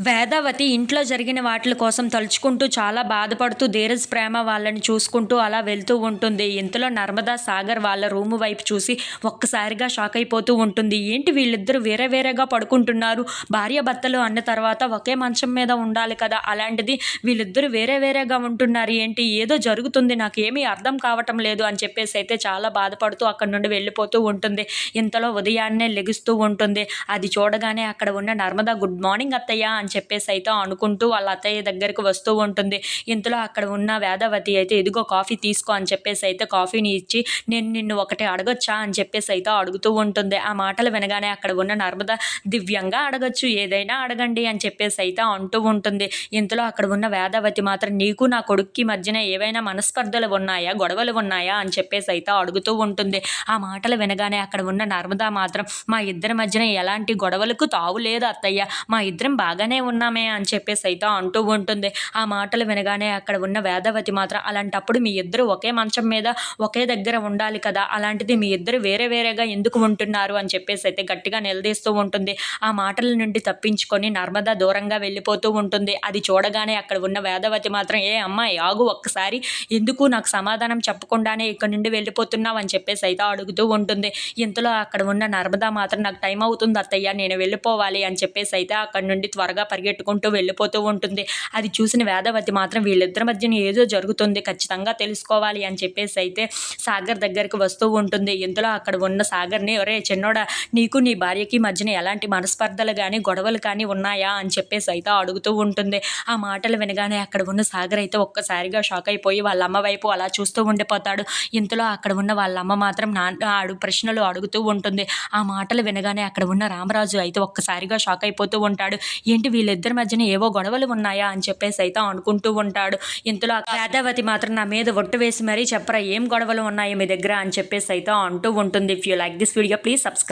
వేదావతి ఇంట్లో జరిగిన వాటిల కోసం తలుచుకుంటూ చాలా బాధపడుతూ ధీరజ్ ప్రేమ వాళ్ళని చూసుకుంటూ అలా వెళ్తూ ఉంటుంది. ఇంతలో నర్మదా సాగర్ వాళ్ళ రూము వైపు చూసి ఒక్కసారిగా షాక్ అయిపోతూ ఉంటుంది. ఏంటి వీళ్ళిద్దరూ వేరే వేరేగా పడుకుంటున్నారు, భార్యాభర్తలు అన్న తర్వాత ఒకే మంచం మీద ఉండాలి కదా, అలాంటిది వీళ్ళిద్దరూ వేరే వేరేగా ఉంటున్నారు ఏంటి, ఏదో జరుగుతుంది, నాకు ఏమీ అర్థం కావటం లేదు అని చెప్పేసి అయితే చాలా బాధపడుతూ అక్కడి నుండి వెళ్ళిపోతూ ఉంటుంది. ఇంతలో ఉదయాన్నే లెగుస్తూ ఉంటుంది. అది చూడగానే అక్కడ ఉన్న నర్మదా గుడ్ మార్నింగ్ అత్తయ్య అని చెప్పేసి అయితే అనుకుంటూ వాళ్ళ అత్తయ్య దగ్గరికి వస్తూ ఉంటుంది. ఇంతలో అక్కడ ఉన్న వేదావతి అయితే ఇదిగో కాఫీ తీసుకో అని చెప్పేసి అయితే కాఫీని ఇచ్చి నేను నిన్ను ఒకటి అడగొచ్చా అని చెప్పేసి అయితే అడుగుతూ ఉంటుంది. ఆ మాటలు వినగానే అక్కడ ఉన్న నర్మద దివ్యంగా అడగచ్చు, ఏదైనా అడగండి అని చెప్పేసి అయితే అంటూ ఉంటుంది. ఇంతలో అక్కడ ఉన్న వేదావతి మాత్రం నీకు నా కొడుక్కి మధ్యన ఏవైనా మనస్పర్ధలు ఉన్నాయా, గొడవలు ఉన్నాయా అని చెప్పేసి అయితే అడుగుతూ ఉంటుంది. ఆ మాటలు వినగానే అక్కడ ఉన్న నర్మద మాత్రం మా ఇద్దరి మధ్యన ఎలాంటి గొడవలకు తావు లేదు అత్తయ్య, మా ఇద్దరం బాగానే ఉన్నామే అని చెప్పేసి అయితే అంటూ ఉంటుంది. ఆ మాటలు వినగానే అక్కడ ఉన్న వేదావతి మాత్రం అలాంటప్పుడు మీ ఇద్దరు ఒకే మంచం మీద ఒకే దగ్గర ఉండాలి కదా, అలాంటిది మీ ఇద్దరు వేరే వేరేగా ఎందుకు ఉంటున్నారు అని చెప్పేసి అయితే గట్టిగా నిలదీస్తూ ఉంటుంది. ఆ మాటల నుండి తప్పించుకొని నర్మదా దూరంగా వెళ్ళిపోతూ ఉంటుంది. అది చూడగానే అక్కడ ఉన్న వేదావతి మాత్రం ఏ అమ్మాయి ఆగు ఒక్కసారి, ఎందుకు నాకు సమాధానం చెప్పకుండానే ఇక్కడ నుండి వెళ్ళిపోతున్నావు అని చెప్పేసి అయితే అడుగుతూ ఉంటుంది. ఇంతలో అక్కడ ఉన్న నర్మదా మాత్రం నాకు టైం అవుతుంది అత్తయ్య, నేను వెళ్ళిపోవాలి అని చెప్పేసి అయితే అక్కడ నుండి త్వరగా పరిగెట్టుకుంటూ వెళ్ళిపోతూ ఉంటుంది. అది చూసిన వేదవతి మాత్రం వీళ్ళిద్దరి మధ్యన ఏదో జరుగుతుంది, ఖచ్చితంగా తెలుసుకోవాలి అని చెప్పేసి అయితే సాగర్ దగ్గరికి వస్తూ ఉంటుంది. ఇందులో అక్కడ ఉన్న సాగర్ని ఒరే చిన్నోడా, నీకు నీ భార్యకి మధ్యన ఎలాంటి మనస్పర్ధలు కానీ గొడవలు కానీ ఉన్నాయా అని చెప్పేసి అయితే అడుగుతూ ఉంటుంది. ఆ మాటలు వినగానే అక్కడ ఉన్న సాగర్ అయితే ఒక్కసారిగా షాక్ అయిపోయి వాళ్ళ అమ్మ వైపు అలా చూస్తూ ఉండిపోతాడు. ఇంతలో అక్కడ ఉన్న వాళ్ళ అమ్మ మాత్రం ప్రశ్నలు అడుగుతూ ఉంటుంది. ఆ మాటలు వినగానే అక్కడ ఉన్న రామరాజు అయితే ఒక్కసారిగా షాక్ అయిపోతూ ఉంటాడు. ఏంటి వీళ్ళిద్దరి మధ్యన ఏవో గొడవలు ఉన్నాయా అని చెప్పేసి అయితే అనుకుంటూ ఉంటాడు. ఇంతలో వేదావతి మాత్రం నా మీద ఒట్టు వేసి మరీ చెప్పరా ఏం గొడవలు ఉన్నాయి మీ దగ్గర అని చెప్పేసి అయితే అంటూ ఉంటుంది. If you like this video please subscribe.